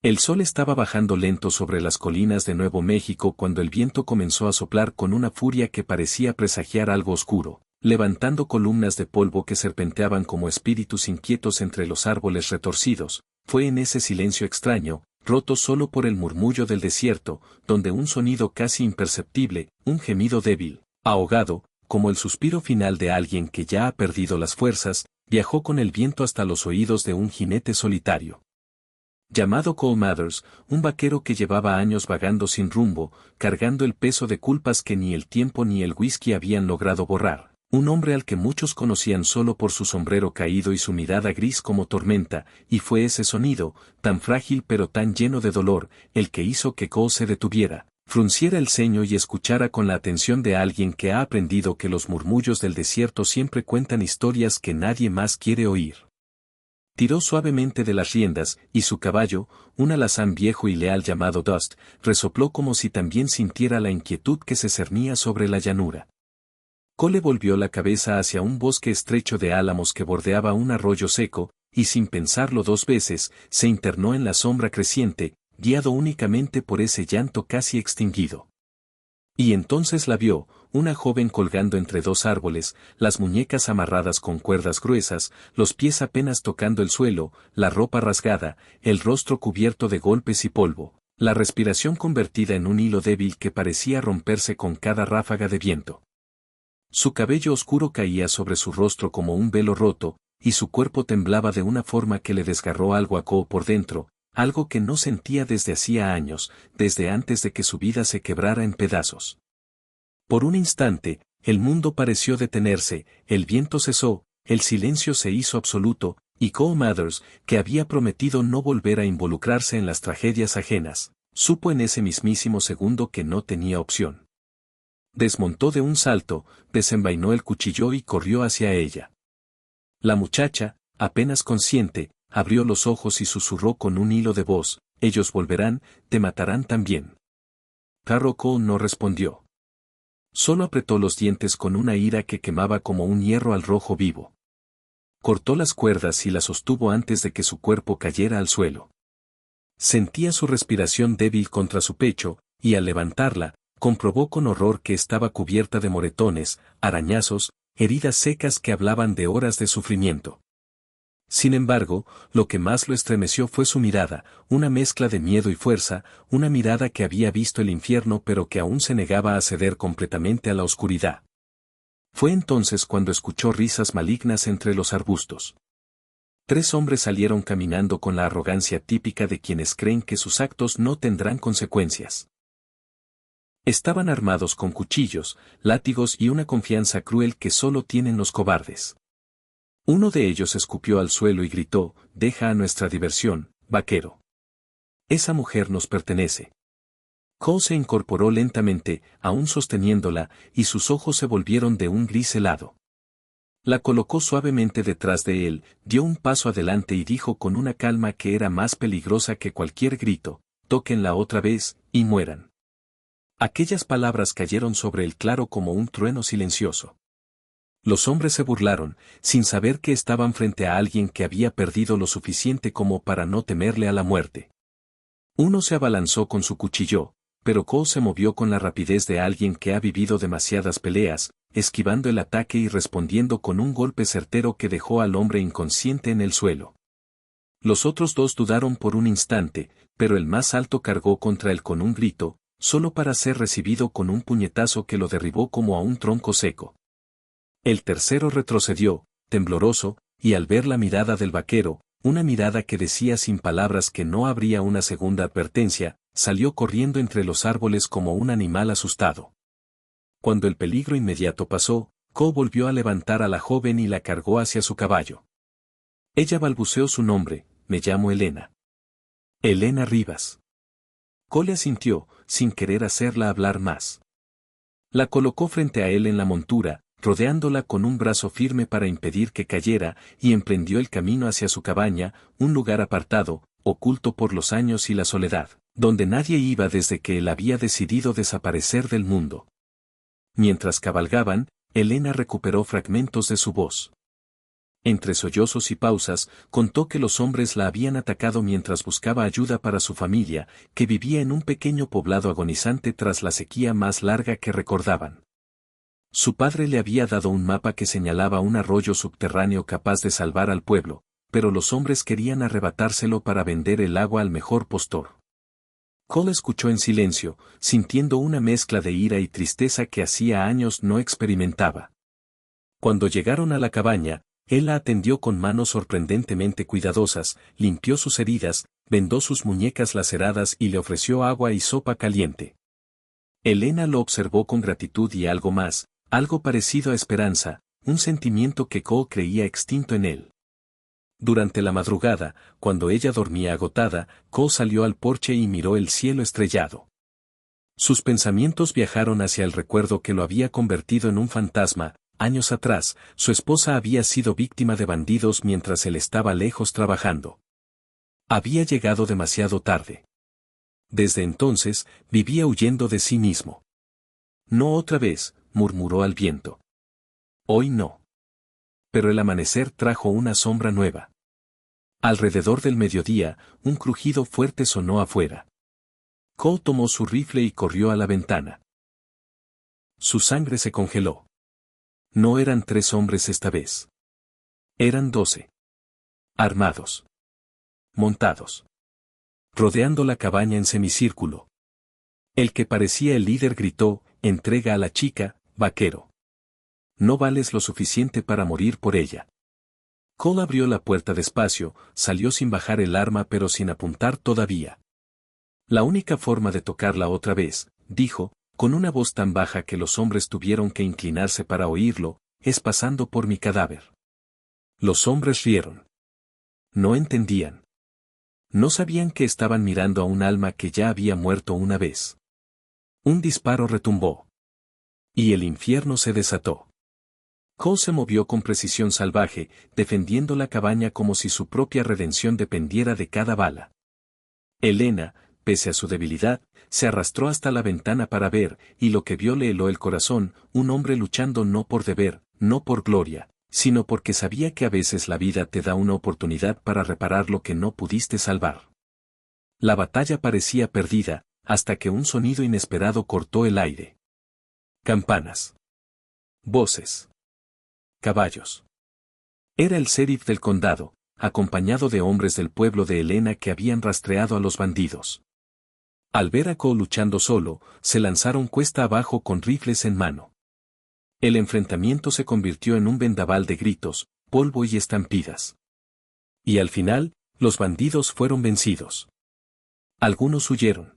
El sol estaba bajando lento sobre las colinas de Nuevo México cuando el viento comenzó a soplar con una furia que parecía presagiar algo oscuro, levantando columnas de polvo que serpenteaban como espíritus inquietos entre los árboles retorcidos. Fue en ese silencio extraño, roto solo por el murmullo del desierto, donde un sonido casi imperceptible, un gemido débil, ahogado, como el suspiro final de alguien que ya ha perdido las fuerzas, viajó con el viento hasta los oídos de un jinete solitario. Llamado Cole Mathers, un vaquero que llevaba años vagando sin rumbo, cargando el peso de culpas que ni el tiempo ni el whisky habían logrado borrar. Un hombre al que muchos conocían solo por su sombrero caído y su mirada gris como tormenta, y fue ese sonido, tan frágil pero tan lleno de dolor, el que hizo que Cole se detuviera, frunciera el ceño y escuchara con la atención de alguien que ha aprendido que los murmullos del desierto siempre cuentan historias que nadie más quiere oír. Tiró suavemente de las riendas, y su caballo, un alazán viejo y leal llamado Dust, resopló como si también sintiera la inquietud que se cernía sobre la llanura. Cole volvió la cabeza hacia un bosque estrecho de álamos que bordeaba un arroyo seco, y sin pensarlo dos veces, se internó en la sombra creciente, guiado únicamente por ese llanto casi extinguido. Y entonces la vio, una joven colgando entre dos árboles, las muñecas amarradas con cuerdas gruesas, los pies apenas tocando el suelo, la ropa rasgada, el rostro cubierto de golpes y polvo, la respiración convertida en un hilo débil que parecía romperse con cada ráfaga de viento. Su cabello oscuro caía sobre su rostro como un velo roto, y su cuerpo temblaba de una forma que le desgarró algo a Cole por dentro, algo que no sentía desde hacía años, desde antes de que su vida se quebrara en pedazos. Por un instante, el mundo pareció detenerse, el viento cesó, el silencio se hizo absoluto, y Cole Mathers, que había prometido no volver a involucrarse en las tragedias ajenas, supo en ese mismísimo segundo que no tenía opción. Desmontó de un salto, desenvainó el cuchillo y corrió hacia ella. La muchacha, apenas consciente, abrió los ojos y susurró con un hilo de voz: «Ellos volverán, te matarán también». Pero Cole no respondió. Solo apretó los dientes con una ira que quemaba como un hierro al rojo vivo. Cortó las cuerdas y las sostuvo antes de que su cuerpo cayera al suelo. Sentía su respiración débil contra su pecho, y al levantarla, comprobó con horror que estaba cubierta de moretones, arañazos, heridas secas que hablaban de horas de sufrimiento. Sin embargo, lo que más lo estremeció fue su mirada, una mezcla de miedo y fuerza, una mirada que había visto el infierno pero que aún se negaba a ceder completamente a la oscuridad. Fue entonces cuando escuchó risas malignas entre los arbustos. 3 hombres salieron caminando con la arrogancia típica de quienes creen que sus actos no tendrán consecuencias. Estaban armados con cuchillos, látigos y una confianza cruel que solo tienen los cobardes. Uno de ellos escupió al suelo y gritó: «Deja a nuestra diversión, vaquero. Esa mujer nos pertenece». Cole se incorporó lentamente, aún sosteniéndola, y sus ojos se volvieron de un gris helado. La colocó suavemente detrás de él, dio un paso adelante y dijo con una calma que era más peligrosa que cualquier grito: «Tóquenla otra vez, y mueran». Aquellas palabras cayeron sobre él claro como un trueno silencioso. Los hombres se burlaron, sin saber que estaban frente a alguien que había perdido lo suficiente como para no temerle a la muerte. Uno se abalanzó con su cuchillo, pero Cole se movió con la rapidez de alguien que ha vivido demasiadas peleas, esquivando el ataque y respondiendo con un golpe certero que dejó al hombre inconsciente en el suelo. Los otros 2 dudaron por un instante, pero el más alto cargó contra él con un grito, solo para ser recibido con un puñetazo que lo derribó como a un tronco seco. El tercero retrocedió, tembloroso, y al ver la mirada del vaquero, una mirada que decía sin palabras que no habría una segunda advertencia, salió corriendo entre los árboles como un animal asustado. Cuando el peligro inmediato pasó, Cole volvió a levantar a la joven y la cargó hacia su caballo. Ella balbuceó su nombre: «Me llamo Elena». «Elena Rivas». Cole asintió, sin querer hacerla hablar más. La colocó frente a él en la montura, rodeándola con un brazo firme para impedir que cayera, y emprendió el camino hacia su cabaña, un lugar apartado, oculto por los años y la soledad, donde nadie iba desde que él había decidido desaparecer del mundo. Mientras cabalgaban, Elena recuperó fragmentos de su voz. Entre sollozos y pausas, contó que los hombres la habían atacado mientras buscaba ayuda para su familia, que vivía en un pequeño poblado agonizante tras la sequía más larga que recordaban. Su padre le había dado un mapa que señalaba un arroyo subterráneo capaz de salvar al pueblo, pero los hombres querían arrebatárselo para vender el agua al mejor postor. Cole escuchó en silencio, sintiendo una mezcla de ira y tristeza que hacía años no experimentaba. Cuando llegaron a la cabaña, él la atendió con manos sorprendentemente cuidadosas, limpió sus heridas, vendó sus muñecas laceradas y le ofreció agua y sopa caliente. Elena lo observó con gratitud y algo más, algo parecido a esperanza, un sentimiento que Cole creía extinto en él. Durante la madrugada, cuando ella dormía agotada, Cole salió al porche y miró el cielo estrellado. Sus pensamientos viajaron hacia el recuerdo que lo había convertido en un fantasma. Años atrás, su esposa había sido víctima de bandidos mientras él estaba lejos trabajando. Había llegado demasiado tarde. Desde entonces, vivía huyendo de sí mismo. No otra vez, murmuró al viento. Hoy no. Pero el amanecer trajo una sombra nueva. Alrededor del mediodía, un crujido fuerte sonó afuera. Cole tomó su rifle y corrió a la ventana. Su sangre se congeló. No eran 3 hombres esta vez. Eran 12. Armados. Montados. Rodeando la cabaña en semicírculo. El que parecía el líder gritó, entrega a la chica, vaquero. No vales lo suficiente para morir por ella. Cole abrió la puerta despacio, salió sin bajar el arma pero sin apuntar todavía. La única forma de tocarla otra vez, dijo, con una voz tan baja que los hombres tuvieron que inclinarse para oírlo, es pasando por mi cadáver. Los hombres rieron. No entendían. No sabían que estaban mirando a un alma que ya había muerto una vez. Un disparo retumbó. Y el infierno se desató. Cole se movió con precisión salvaje, defendiendo la cabaña como si su propia redención dependiera de cada bala. Elena, pese a su debilidad, se arrastró hasta la ventana para ver, y lo que vio le heló el corazón, un hombre luchando no por deber, no por gloria, sino porque sabía que a veces la vida te da una oportunidad para reparar lo que no pudiste salvar. La batalla parecía perdida, hasta que un sonido inesperado cortó el aire. Campanas. Voces. Caballos. Era el sheriff del condado, acompañado de hombres del pueblo de Helena que habían rastreado a los bandidos. Al ver a Cole luchando solo, se lanzaron cuesta abajo con rifles en mano. El enfrentamiento se convirtió en un vendaval de gritos, polvo y estampidas. Y al final, los bandidos fueron vencidos. Algunos huyeron.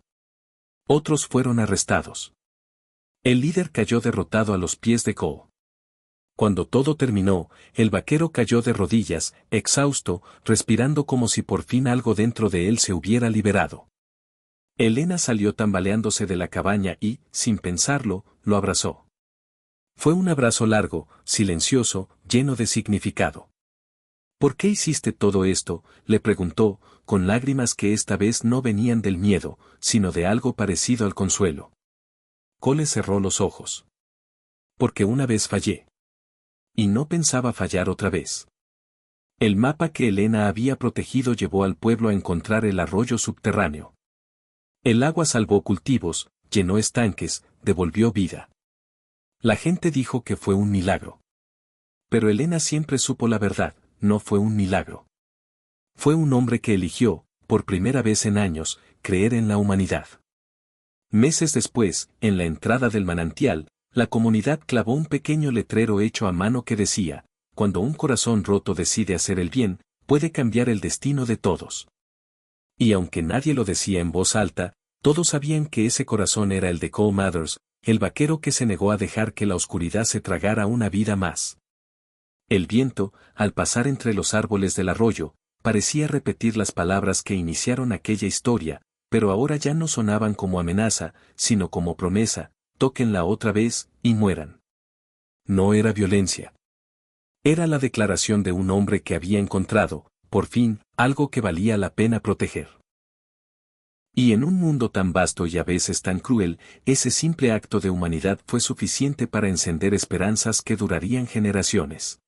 Otros fueron arrestados. El líder cayó derrotado a los pies de Cole. Cuando todo terminó, el vaquero cayó de rodillas, exhausto, respirando como si por fin algo dentro de él se hubiera liberado. Elena salió tambaleándose de la cabaña y, sin pensarlo, lo abrazó. Fue un abrazo largo, silencioso, lleno de significado. ¿Por qué hiciste todo esto?, le preguntó, con lágrimas que esta vez no venían del miedo, sino de algo parecido al consuelo. Cole cerró los ojos. Porque una vez fallé. Y no pensaba fallar otra vez. El mapa que Elena había protegido llevó al pueblo a encontrar el arroyo subterráneo. El agua salvó cultivos, llenó estanques, devolvió vida. La gente dijo que fue un milagro. Pero Elena siempre supo la verdad, no fue un milagro. Fue un hombre que eligió, por primera vez en años, creer en la humanidad. Meses después, en la entrada del manantial, la comunidad clavó un pequeño letrero hecho a mano que decía, cuando un corazón roto decide hacer el bien, puede cambiar el destino de todos. Y aunque nadie lo decía en voz alta, todos sabían que ese corazón era el de Cole Mathers, el vaquero que se negó a dejar que la oscuridad se tragara una vida más. El viento, al pasar entre los árboles del arroyo, parecía repetir las palabras que iniciaron aquella historia, pero ahora ya no sonaban como amenaza, sino como promesa: tóquenla otra vez, y mueran. No era violencia. Era la declaración de un hombre que había encontrado, por fin, algo que valía la pena proteger. Y en un mundo tan vasto y a veces tan cruel, ese simple acto de humanidad fue suficiente para encender esperanzas que durarían generaciones.